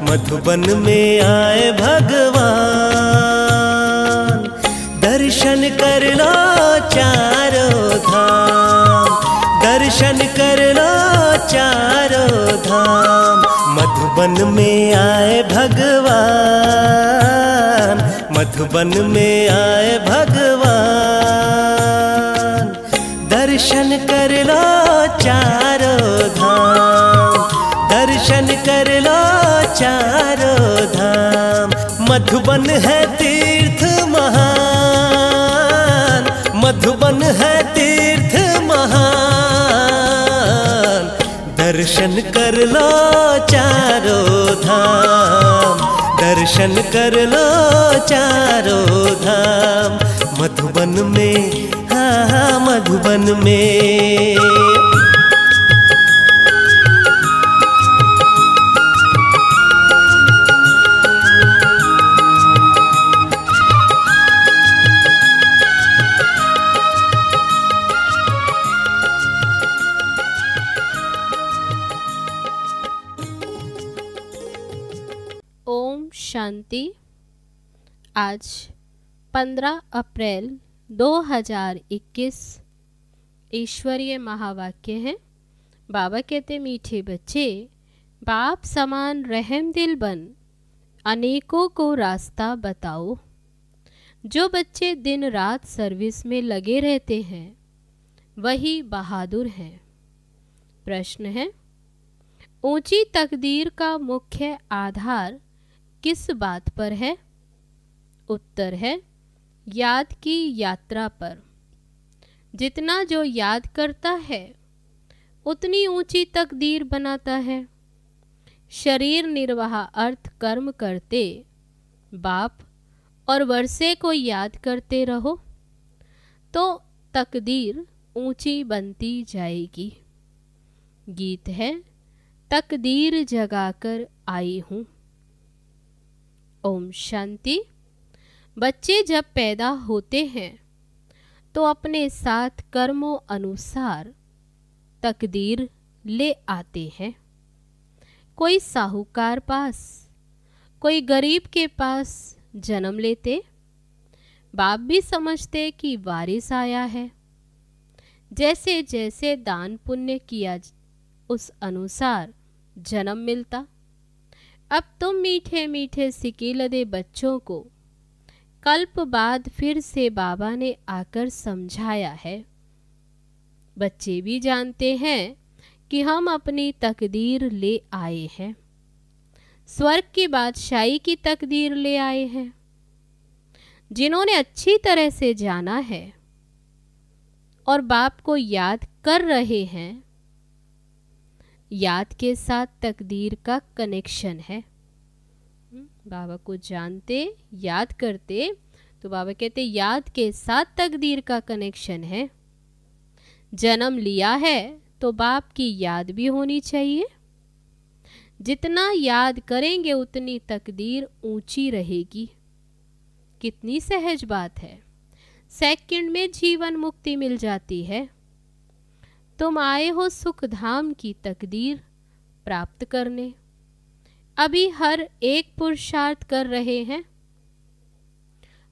मधुबन में आए भगवान, दर्शन कर लो चारों धाम, दर्शन कर लो चारों धाम। मधुबन में आए भगवान, मधुबन में आए भगवान, दर्शन कर लो चारों धाम, दर्शन कर लो चारों धाम। मधुबन है तीर्थ महान, मधुबन है तीर्थ महान, दर्शन कर लो चारों धाम, दर्शन कर लो चारों धाम। मधुबन में, हाँ मधुबन में। शांति। आज 15 अप्रैल 2021 ईश्वरीय महावाक्य है। बाबा कहते, मीठे बच्चे बाप समान रहम दिल बन अनेकों को रास्ता बताओ। जो बच्चे दिन रात सर्विस में लगे रहते हैं वही बहादुर हैं। प्रश्न है, ऊंची तकदीर का मुख्य आधार किस बात पर है? उत्तर है, याद की यात्रा पर। जितना जो याद करता है उतनी ऊंची तकदीर बनाता है। शरीर निर्वाह अर्थ कर्म करते बाप और वर्षे को याद करते रहो तो तकदीर ऊंची बनती जाएगी। गीत है, तकदीर जगाकर आई हूँ। ओम शांति। बच्चे जब पैदा होते हैं तो अपने साथ कर्मों अनुसार तकदीर ले आते हैं। कोई साहूकार पास, कोई गरीब के पास जन्म लेते। बाप भी समझते कि वारिस आया है। जैसे जैसे दान पुण्य किया उस अनुसार जन्म मिलता। अब तुम मीठे मीठे सिकीलदे बच्चों को कल्प बाद फिर से बाबा ने आकर समझाया है। बच्चे भी जानते हैं कि हम अपनी तकदीर ले आए हैं। स्वर्ग की बादशाही की तकदीर ले आए हैं। जिन्होंने अच्छी तरह से जाना है और बाप को याद कर रहे हैं, याद के साथ तकदीर का कनेक्शन है। बाबा को जानते, याद करते, तो बाबा कहते याद के साथ तकदीर का कनेक्शन है। जन्म लिया है तो बाप की याद भी होनी चाहिए। जितना याद करेंगे उतनी तकदीर ऊंची रहेगी। कितनी सहज बात है। सेकंड में जीवन मुक्ति मिल जाती है। तुम आए हो सुख धाम की तकदीर प्राप्त करने। अभी हर एक पुरुषार्थ कर रहे हैं।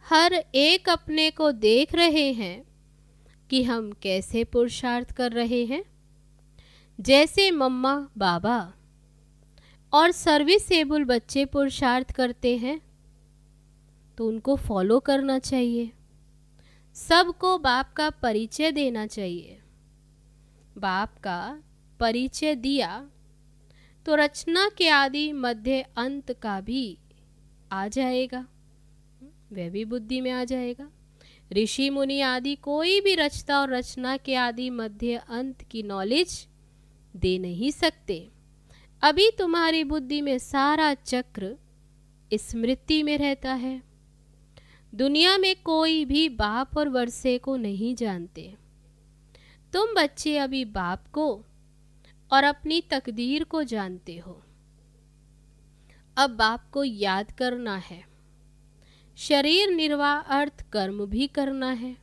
हर एक अपने को देख रहे हैं कि हम कैसे पुरुषार्थ कर रहे हैं। जैसे मम्मा बाबा और सर्विसेबल बच्चे पुरुषार्थ करते हैं तो उनको फॉलो करना चाहिए। सबको बाप का परिचय देना चाहिए। बाप का परिचय दिया तो रचना के आदि मध्य अंत का भी आ जाएगा। वह भी बुद्धि में आ जाएगा। ऋषि मुनि आदि कोई भी रचता और रचना के आदि मध्य अंत की नॉलेज दे नहीं सकते। अभी तुम्हारी बुद्धि में सारा चक्र स्मृति में रहता है। दुनिया में कोई भी बाप और वर्षे को नहीं जानते। तुम बच्चे अभी बाप को और अपनी तकदीर को जानते हो। अब बाप को याद करना है। शरीर निर्वाह अर्थ कर्म भी करना है।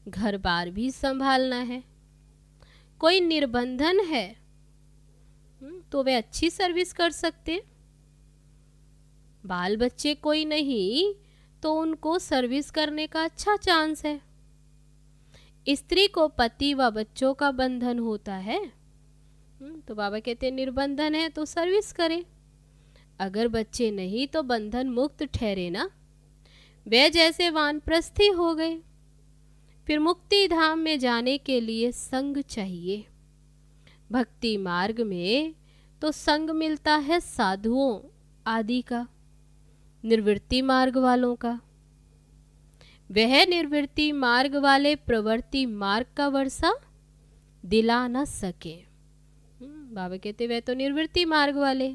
घर बार भी संभालना है। कोई निर्बंधन है तो वे अच्छी सर्विस कर सकते। बाल बच्चे कोई नहीं तो उनको सर्विस करने का अच्छा चांस है। स्त्री को पति व बच्चों का बंधन होता है। तो बाबा कहते हैं निर्बंधन है तो सर्विस करे, अगर बच्चे नहीं तो बंधन मुक्त ठहरे ना। वे जैसे वानप्रस्थी हो गए। फिर मुक्ति धाम में जाने के लिए संग चाहिए। भक्ति मार्ग में तो संग मिलता है साधुओं आदि का, निर्वृत्ति मार्ग वालों का। वह निर्वृत्ति मार्ग वाले प्रवृत्ति मार्ग का वर्षा दिला न सके। बाबा कहते वह तो निर्वृत्ति मार्ग वाले,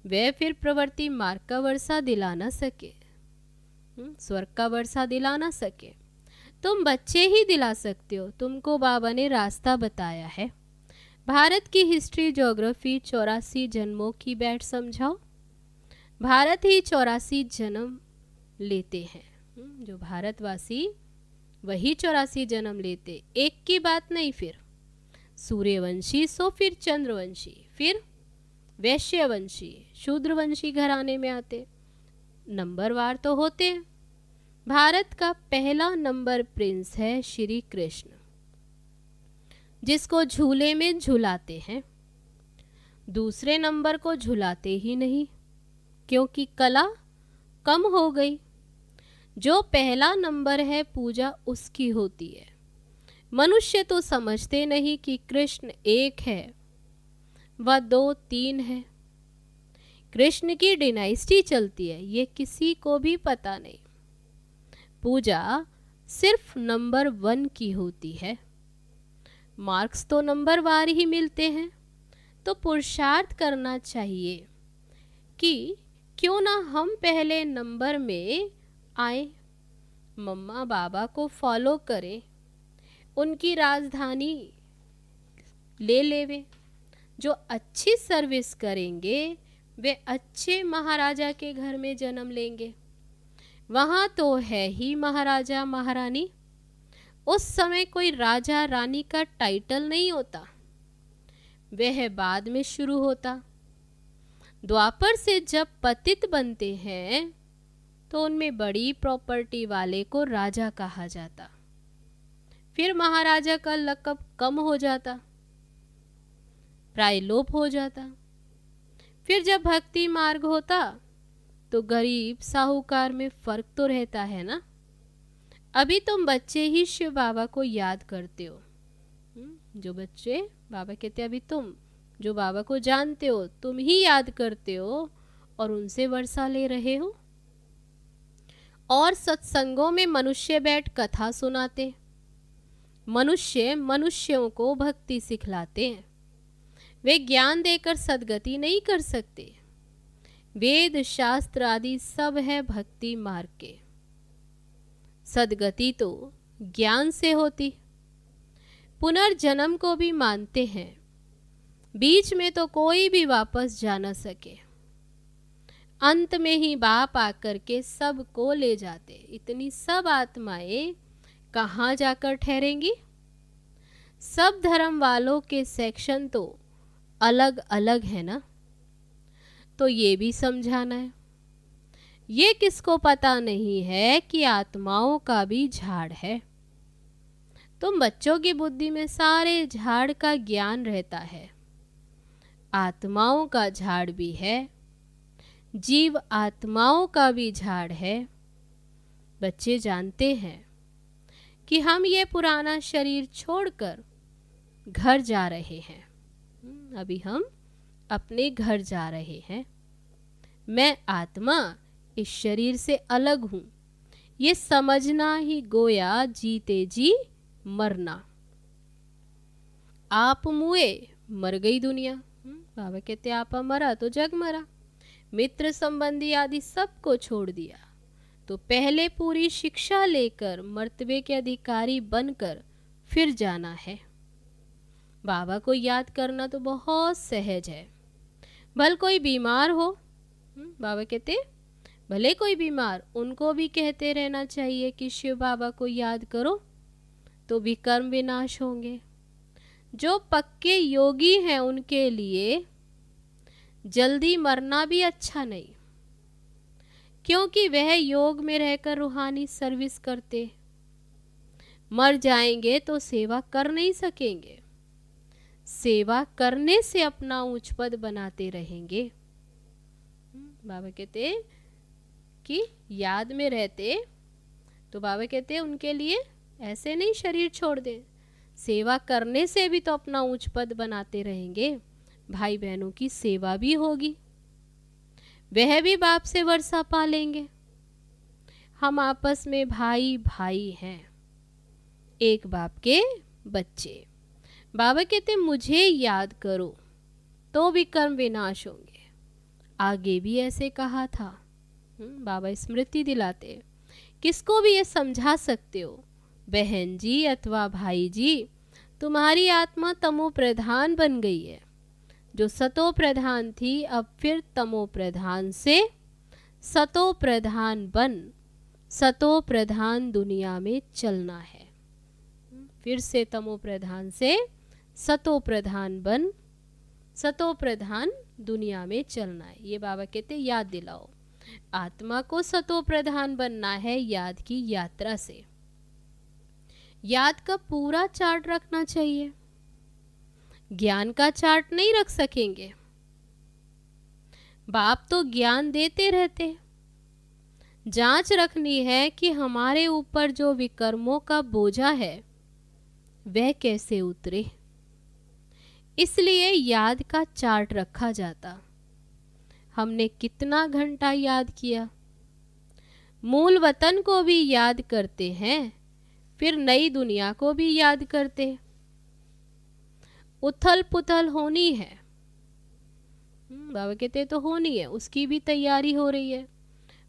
वह फिर प्रवृत्ति मार्ग का वर्षा दिला न सके, स्वर्ग का वर्षा दिला ना सके। तुम बच्चे ही दिला सकते हो, तुमको बाबा ने रास्ता बताया है। भारत की हिस्ट्री ज्योग्राफी 84 जन्मों की बैठ समझाओ। भारत ही 84 जन्म लेते हैं। जो भारतवासी वही 84 जन्म लेते, एक की बात नहीं। फिर सूर्यवंशी सो फिर चंद्रवंशी, फिर वैश्यवंशी शूद्रवंशी घराने में आते, नंबरवार तो होते हैं। भारत का पहला नंबर प्रिंस है श्री कृष्ण, जिसको झूले में झुलाते हैं। दूसरे नंबर को झुलाते ही नहीं, क्योंकि कला कम हो गई। जो पहला नंबर है पूजा उसकी होती है। मनुष्य तो समझते नहीं कि कृष्ण एक है व 2 3 है। कृष्ण की डिनाइस्टी चलती है, ये किसी को भी पता नहीं। पूजा सिर्फ नंबर 1 की होती है। मार्क्स तो नंबर वार ही मिलते हैं। तो पुरुषार्थ करना चाहिए कि क्यों ना हम पहले नंबर में आए, मम्मा बाबा को फॉलो करें, उनकी राजधानी ले लेवे। जो अच्छी सर्विस करेंगे वे अच्छे महाराजा के घर में जन्म लेंगे। वहाँ तो है ही महाराजा महारानी। उस समय कोई राजा रानी का टाइटल नहीं होता, वह बाद में शुरू होता। द्वापर से जब पतित बनते हैं तो उनमें बड़ी प्रॉपर्टी वाले को राजा कहा जाता, फिर महाराजा का लक़ब कम हो जाता, प्रायलोप हो जाता। फिर जब भक्ति मार्ग होता तो गरीब साहूकार में फर्क तो रहता है ना। अभी तुम बच्चे ही शिव बाबा को याद करते हो। जो बच्चे, बाबा कहते अभी तुम जो बाबा को जानते हो तुम ही याद करते हो और उनसे वर्षा ले रहे हो। और सत्संगों में मनुष्य बैठ कथा सुनाते, मनुष्य मनुष्यों को भक्ति सिखलाते हैं। वे ज्ञान देकर सद्गति नहीं कर सकते। वेद शास्त्र आदि सब है भक्ति मार्ग के। सद्गति तो ज्ञान से होती। पुनर्जन्म को भी मानते हैं, बीच में तो कोई भी वापस जा न सके। अंत में ही बाप आकर के सब को ले जाते। इतनी सब आत्माएं कहाँ जाकर ठहरेंगी? सब धर्म वालों के सेक्शन तो अलग अलग है ना, तो ये भी समझाना है। ये किसको पता नहीं है कि आत्माओं का भी झाड़ है। तुम बच्चों की बुद्धि में सारे झाड़ का ज्ञान रहता है। आत्माओं का झाड़ भी है, जीव आत्माओं का भी झाड़ है। बच्चे जानते हैं कि हम ये पुराना शरीर छोड़कर घर जा रहे हैं। अभी हम अपने घर जा रहे हैं। मैं आत्मा इस शरीर से अलग हूँ, ये समझना ही गोया जीते जी मरना। आप मुए मर गई दुनिया। बाबा कहते आप मरा तो जग मरा। मित्र संबंधी आदि सबको छोड़ दिया तो पहले पूरी शिक्षा लेकर मर्तबे के अधिकारी बनकर फिर जाना है। बाबा को याद करना तो बहुत सहज है। भले कोई बीमार हो, बाबा कहते भले कोई बीमार, उनको भी कहते रहना चाहिए कि शिव बाबा को याद करो तो विकर्म विनाश होंगे। जो पक्के योगी हैं उनके लिए जल्दी मरना भी अच्छा नहीं। क्योंकि वह योग में रहकर रूहानी सर्विस करते। मर जाएंगे तो सेवा कर नहीं सकेंगे, सेवा करने से अपना उच्च पद बनाते रहेंगे। बाबा कहते कि याद में रहते, तो बाबा कहते उनके लिए ऐसे नहीं शरीर छोड़ दे, सेवा करने से भी तो अपना उच्च पद बनाते रहेंगे। भाई बहनों की सेवा भी होगी, वह भी बाप से वर्षा पालेंगे। हम आपस में भाई भाई हैं, एक बाप के बच्चे। बाबा कहते मुझे याद करो तो भी कर्म विनाश होंगे। आगे भी ऐसे कहा था। बाबा स्मृति दिलाते, किसको भी ये समझा सकते हो, बहन जी अथवा भाई जी, तुम्हारी आत्मा तमो प्रधान बन गई है। जो सतो प्रधान थी अब फिर तमो प्रधान से सतो प्रधान बन सतो प्रधान दुनिया में चलना है। फिर से तमो प्रधान से सतो प्रधान बन सतो प्रधान दुनिया में चलना है। ये बाबा कहते याद दिलाओ, आत्मा को सतो प्रधान बनना है याद की यात्रा से। याद का पूरा चार्ट रखना चाहिए, ज्ञान का चार्ट नहीं रख सकेंगे। बाप तो ज्ञान देते रहते, जांच रखनी है कि हमारे ऊपर जो विकर्मों का बोझा है वह कैसे उतरे। इसलिए याद का चार्ट रखा जाता। हमने कितना घंटा याद किया, मूल वतन को भी याद करते हैं, फिर नई दुनिया को भी याद करते। उथल पुथल होनी है, बाबा कहते तो होनी है, उसकी भी तैयारी हो रही है।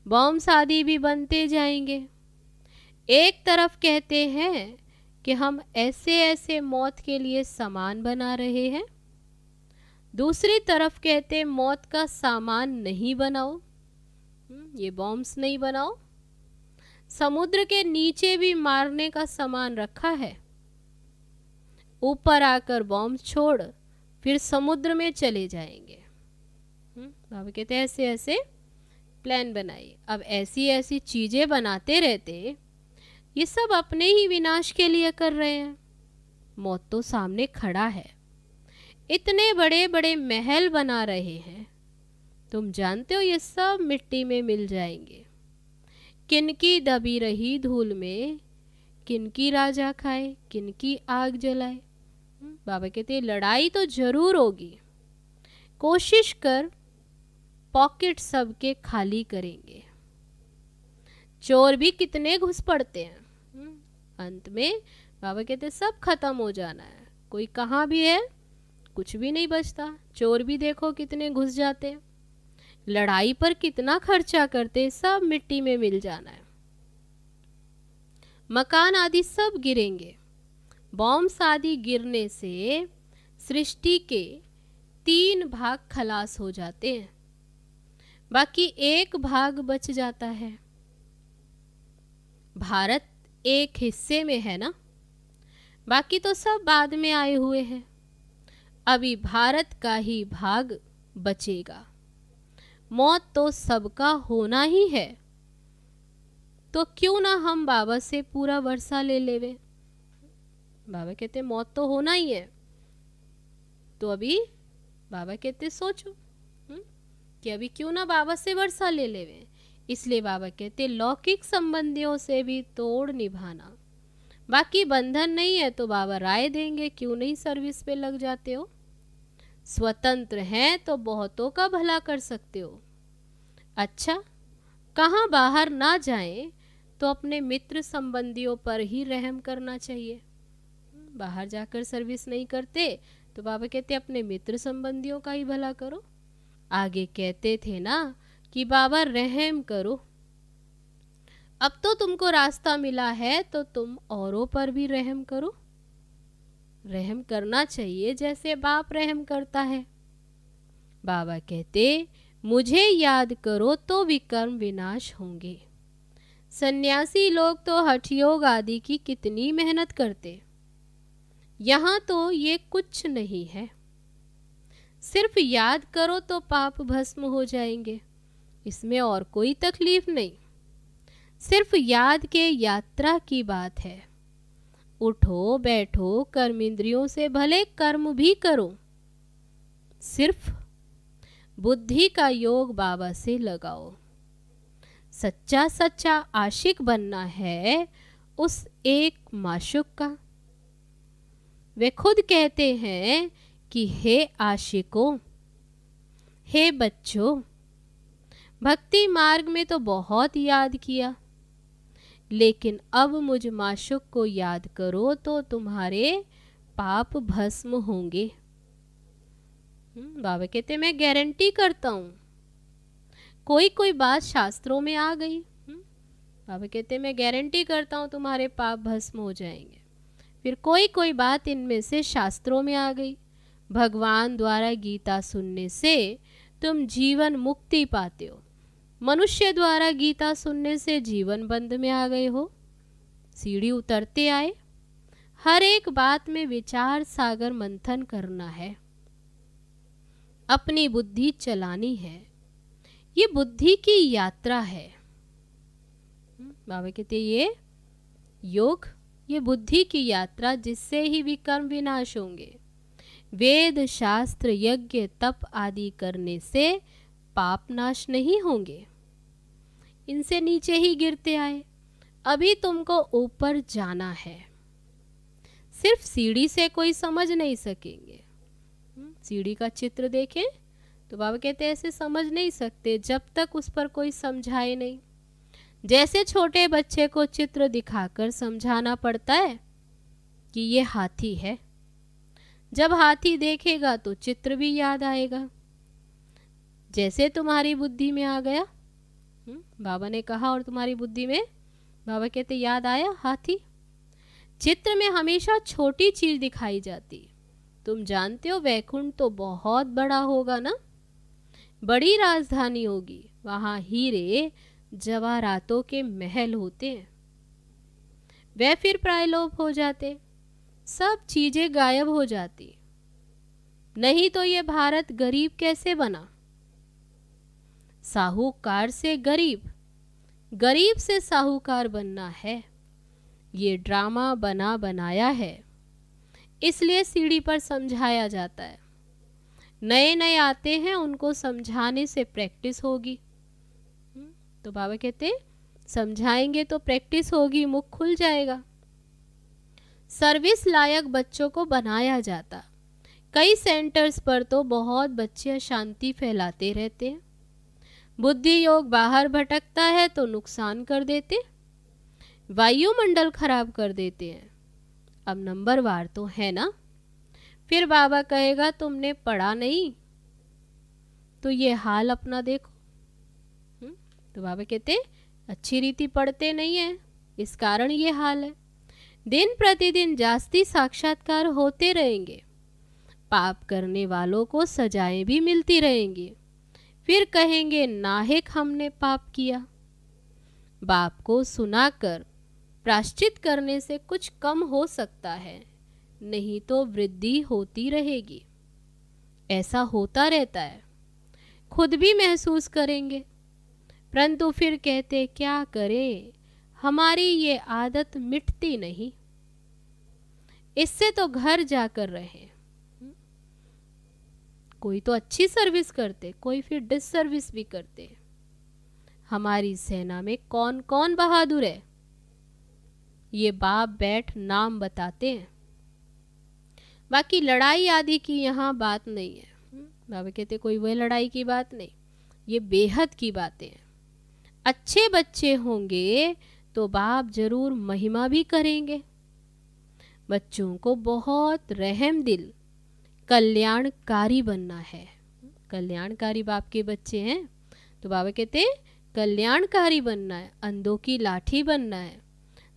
बॉम्ब आदि भी बनते जाएंगे। एक तरफ कहते हैं कि हम ऐसे ऐसे मौत के लिए सामान बना रहे हैं, दूसरी तरफ कहते मौत का सामान नहीं बनाओ, ये बॉम्ब्स नहीं बनाओ। समुद्र के नीचे भी मारने का सामान रखा है, ऊपर आकर बॉम्ब छोड़ फिर समुद्र में चले जाएंगे। बाबा कहते ऐसे ऐसे प्लान बनाइए। अब ऐसी ऐसी चीजें बनाते रहते, ये सब अपने ही विनाश के लिए कर रहे हैं। मौत तो सामने खड़ा है, इतने बड़े बड़े महल बना रहे हैं, तुम जानते हो ये सब मिट्टी में मिल जाएंगे। किनकी दबी रही धूल में किनकी राजा खाए, किनकी आग जलाए। बाबा कहते लड़ाई तो जरूर होगी, कोशिश कर पॉकेट सबके खाली करेंगे। चोर भी कितने घुस पड़ते हैं, अंत में बाबा कहते सब खत्म हो जाना है, कोई कहाँ भी है कुछ भी नहीं बचता। चोर भी देखो कितने घुस जाते हैं, लड़ाई पर कितना खर्चा करते, सब मिट्टी में मिल जाना है। मकान आदि सब गिरेंगे। बॉम्ब्स आदि गिरने से सृष्टि के 3 भाग खलास हो जाते हैं, बाकी 1 भाग बच जाता है। भारत एक हिस्से में है ना, बाकी तो सब बाद में आए हुए हैं। अभी भारत का ही भाग बचेगा। मौत तो सबका होना ही है, तो क्यों ना हम बाबा से पूरा वर्षा ले लेवे। बाबा कहते मौत तो होना ही है, तो अभी बाबा कहते सोचो कि अभी क्यों ना बाबा से वर्षा ले लेवे। इसलिए बाबा कहते लौकिक संबंधियों से भी तोड़ निभाना, बाकी बंधन नहीं है तो बाबा राय देंगे, क्यों नहीं सर्विस पे लग जाते हो। स्वतंत्र हैं तो बहुतों का भला कर सकते हो। अच्छा, कहाँ बाहर ना जाएं तो अपने मित्र संबंधियों पर ही रहम करना चाहिए। बाहर जाकर सर्विस नहीं करते तो बाबा कहते अपने मित्र संबंधियों का ही भला करो। आगे कहते थे ना कि बाबा रहम करो। अब तो तुमको रास्ता मिला है तो तुम औरों पर भी रहम करो। रहम करना चाहिए जैसे बाप रहम करता है। बाबा कहते मुझे याद करो तो विकर्म विनाश होंगे। सन्यासी लोग तो हठ योग आदि की कितनी मेहनत करते, यहाँ तो ये कुछ नहीं है। सिर्फ याद करो तो पाप भस्म हो जाएंगे। इसमें और कोई तकलीफ नहीं, सिर्फ याद के यात्रा की बात है। उठो बैठो कर्म इंद्रियों से भले कर्म भी करो, सिर्फ बुद्धि का योग बाबा से लगाओ। सच्चा सच्चा आशिक बनना है उस एक माशूक का। वे खुद कहते हैं कि हे आशिकों, हे बच्चों, भक्ति मार्ग में तो बहुत याद किया, लेकिन अब मुझ माशूक को याद करो तो तुम्हारे पाप भस्म होंगे। बाबा कहते मैं गारंटी करता हूँ, कोई कोई बात शास्त्रों में आ गई, बाबा कहते मैं गारंटी करता हूँ तुम्हारे पाप भस्म हो जाएंगे। फिर कोई कोई बात इनमें से शास्त्रों में आ गई, भगवान द्वारा गीता सुनने से तुम जीवन मुक्ति पाते हो, मनुष्य द्वारा गीता सुनने से जीवन बंध में आ गए हो। सीढ़ी उतरते आए, हर एक बात में विचार सागर मंथन करना है, अपनी बुद्धि चलानी है। ये बुद्धि की यात्रा है। बाबा कहते ये योग, ये बुद्धि की यात्रा, जिससे ही विकर्म विनाश होंगे। वेद शास्त्र यज्ञ तप आदि करने से पाप नाश नहीं होंगे, इनसे नीचे ही गिरते आए। अभी तुमको ऊपर जाना है, सिर्फ सीढ़ी से कोई समझ नहीं सकेंगे। सीढ़ी का चित्र देखें तो बाबा कहते हैं ऐसे समझ नहीं सकते जब तक उस पर कोई समझाए नहीं। जैसे छोटे बच्चे को चित्र दिखाकर समझाना पड़ता है कि ये हाथी है, जब हाथी देखेगा तो चित्र भी याद आएगा। जैसे तुम्हारी बुद्धि में आ गया, बाबा ने कहा और तुम्हारी बुद्धि में, बाबा कहते याद आया हाथी। चित्र में हमेशा छोटी चीज दिखाई जाती। तुम जानते हो वैकुंठ तो बहुत बड़ा होगा ना, बड़ी राजधानी होगी, वहां हीरे जवाहरातों के महल होते हैं। वे फिर प्रायलोप हो जाते, सब चीजें गायब हो जाती। नहीं तो ये भारत गरीब कैसे बना? साहूकार से गरीब, गरीब से साहूकार बनना है। ये ड्रामा बना बनाया है, इसलिए सीढ़ी पर समझाया जाता है। नए नए आते हैं, उनको समझाने से प्रैक्टिस होगी। तो बाबा कहते समझाएंगे तो प्रैक्टिस होगी, मुख खुल जाएगा। सर्विस लायक बच्चों को बनाया जाता। कई सेंटर्स पर तो बहुत बच्चे अशांति फैलाते रहते हैं। बुद्धि योग बाहर भटकता है तो नुकसान कर देते, वायुमंडल खराब कर देते हैं। अब नंबरवार तो है ना। फिर बाबा कहेगा तुमने पढ़ा नहीं, तो ये हाल अपना देखो। तो बाबा कहते अच्छी रीति पढ़ते नहीं है, इस कारण ये हाल है। दिन प्रतिदिन जास्ती साक्षात्कार होते रहेंगे, पाप करने वालों को सजाएं भी मिलती रहेंगी। फिर कहेंगे नाहिक हमने पाप किया। बाप को सुनाकर प्रायश्चित करने से कुछ कम हो सकता है, नहीं तो वृद्धि होती रहेगी। ऐसा होता रहता है, खुद भी महसूस करेंगे। परंतु फिर कहते क्या करें, हमारी ये आदत मिटती नहीं। इससे तो घर जाकर रहे। कोई तो अच्छी सर्विस करते, कोई फिर डिससर्विस भी करते। हमारी सेना में कौन कौन बहादुर है, ये बाप बैठ नाम बताते हैं। बाकी लड़ाई आदि की यहाँ बात नहीं है। बाबा कहते कोई वह लड़ाई की बात नहीं, ये बेहद की बातें हैं। अच्छे बच्चे होंगे तो बाप जरूर महिमा भी करेंगे। बच्चों को बहुत रहम दिल कल्याणकारी बनना है। कल्याणकारी बाप के बच्चे हैं तो बाबा कहते कल्याणकारी बनना है, अंधों की लाठी बनना है।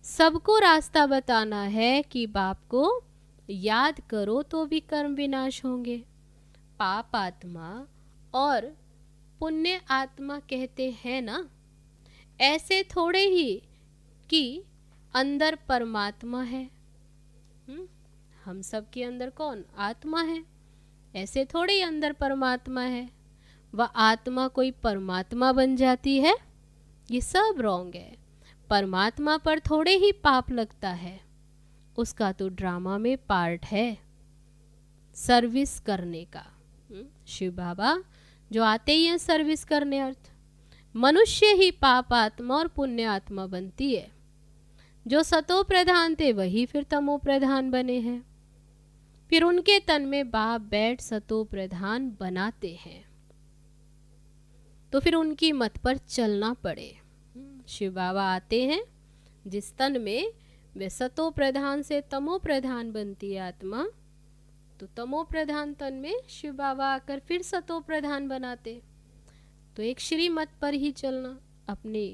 सबको रास्ता बताना है कि बाप को याद करो तो भी कर्म विनाश होंगे। पाप आत्मा और पुण्य आत्मा कहते हैं ना, ऐसे थोड़े ही कि अंदर परमात्मा है। हम सब के अंदर कौन? आत्मा है। ऐसे थोड़े ही अंदर परमात्मा है। वह आत्मा कोई परमात्मा बन जाती है, ये सब रॉन्ग है। परमात्मा पर थोड़े ही पाप लगता है, उसका तो ड्रामा में पार्ट है सर्विस करने का। शिव बाबा जो आते ही हैं सर्विस करने, अर्थ मनुष्य ही पाप आत्मा और पुण्य आत्मा बनती है। जो सतो प्रधान थे वही फिर तमो प्रधान बने हैं, फिर उनके तन में बाप बैठ सतो प्रधान बनाते हैं, तो फिर उनकी मत पर चलना पड़े। शिव बाबा आते हैं जिस तन में वे सतो प्रधान से तमो प्रधान बनती है आत्मा, तो तमो प्रधान तन में शिव बाबा आकर फिर सतो प्रधान बनाते। तो एक श्रीमत पर ही चलना अपने।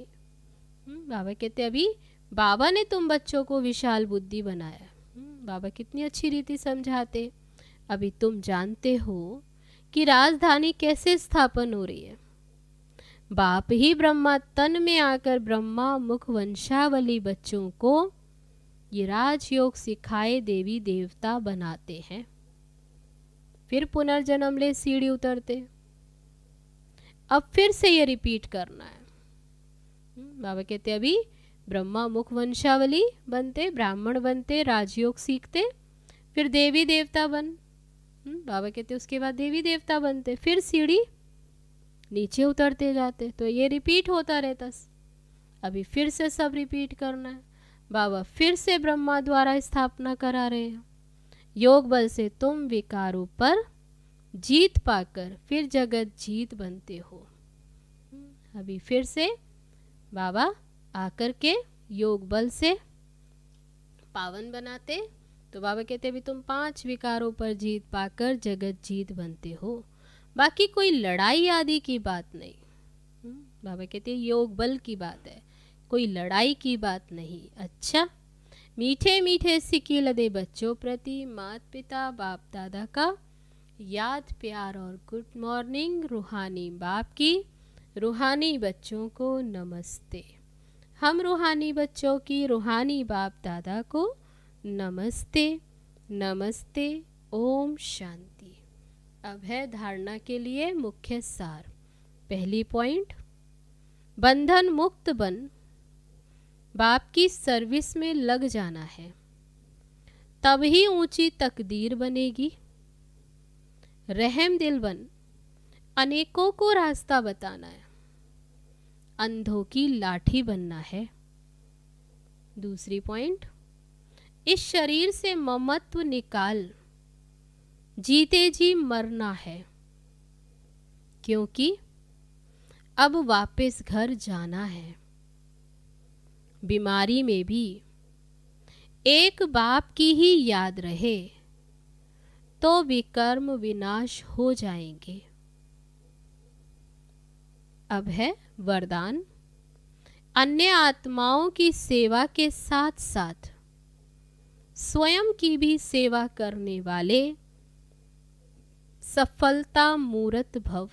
बाबा कहते अभी बाबा ने तुम बच्चों को विशाल बुद्धि बनाया। बाबा कितनी अच्छी रीति समझाते। अभी तुम जानते हो कि राजधानी कैसे स्थापन हो रही है। बाप ही ब्रह्मा तन में आकर ब्रह्मा मुख वंशावली बच्चों को ये राजयोग सिखाए देवी देवता बनाते हैं, फिर पुनर्जन्म ले सीढ़ी उतरते। अब फिर से ये रिपीट करना है। बाबा कहते अभी ब्रह्मा मुख वंशावली बनते, ब्राह्मण बनते, राजयोग सीखते, फिर देवी देवता बन। बाबा कहते उसके बाद देवी देवता बनते, फिर सीढ़ी नीचे उतरते जाते। तो ये रिपीट होता रहता। अभी फिर से सब रिपीट करना है। बाबा फिर से ब्रह्मा द्वारा स्थापना करा रहे हैं। योग बल से तुम विकारों पर जीत पाकर फिर जगत जीत बनते हो। अभी फिर से बाबा आकर के योग बल से पावन बनाते। तो बाबा कहते भी तुम 5 विकारों पर जीत पाकर जगत जीत बनते हो, बाकी कोई लड़ाई आदि की बात नहीं। बाबा कहते योग बल की बात है, कोई लड़ाई की बात नहीं। अच्छा, मीठे मीठे सिक्के लदे बच्चों प्रति माता पिता बाप दादा का याद प्यार और गुड मॉर्निंग। रूहानी बाप की रूहानी बच्चों को नमस्ते। हम रूहानी बच्चों की रूहानी बाप दादा को नमस्ते नमस्ते। ओम शांति। अब है धारणा के लिए मुख्य सार। पहली पॉइंट, बंधन मुक्त बन बाप की सर्विस में लग जाना है, तब ही ऊंची तकदीर बनेगी। रहम दिल बन अनेकों को रास्ता बताना है, अंधों की लाठी बनना है। दूसरी पॉइंट, इस शरीर से ममत्व निकाल जीते जी मरना है, क्योंकि अब वापस घर जाना है। बीमारी में भी एक बाप की ही याद रहे तो विकर्म विनाश हो जाएंगे। अब है वरदान। अन्य आत्माओं की सेवा के साथ साथ स्वयं की भी सेवा करने वाले सफलता मूर्त भव।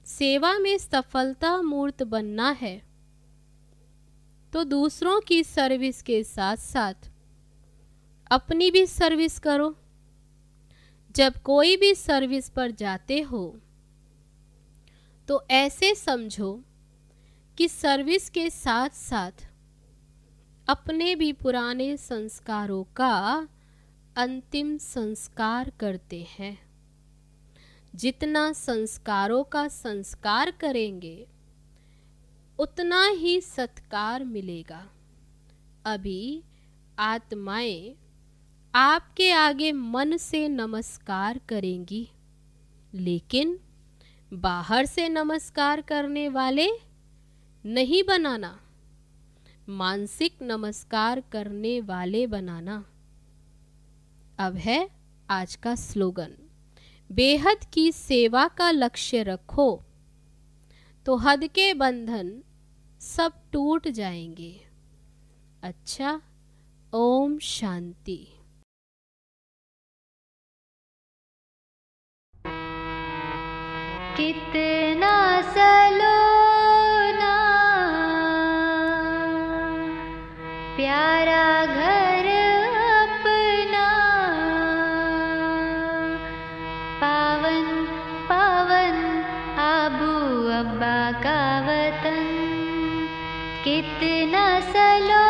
सेवा में सफलता मूर्त बनना है तो दूसरों की सर्विस के साथ साथ अपनी भी सर्विस करो। जब कोई भी सर्विस पर जाते हो तो ऐसे समझो कि सर्विस के साथ साथ अपने भी पुराने संस्कारों का अंतिम संस्कार करते हैं। जितना संस्कारों का संस्कार करेंगे उतना ही सत्कार मिलेगा। अभी आत्माएं आपके आगे मन से नमस्कार करेंगी, लेकिन बाहर से नमस्कार करने वाले नहीं बनाना, मानसिक नमस्कार करने वाले बनाना। अब है आज का स्लोगन, बेहद की सेवा का लक्ष्य रखो तो हद के बंधन सब टूट जाएंगे। अच्छा, ओम शांति। कितना सलोना प्यारा घर अपना, पावन पावन बाबा का वतन कितना सलो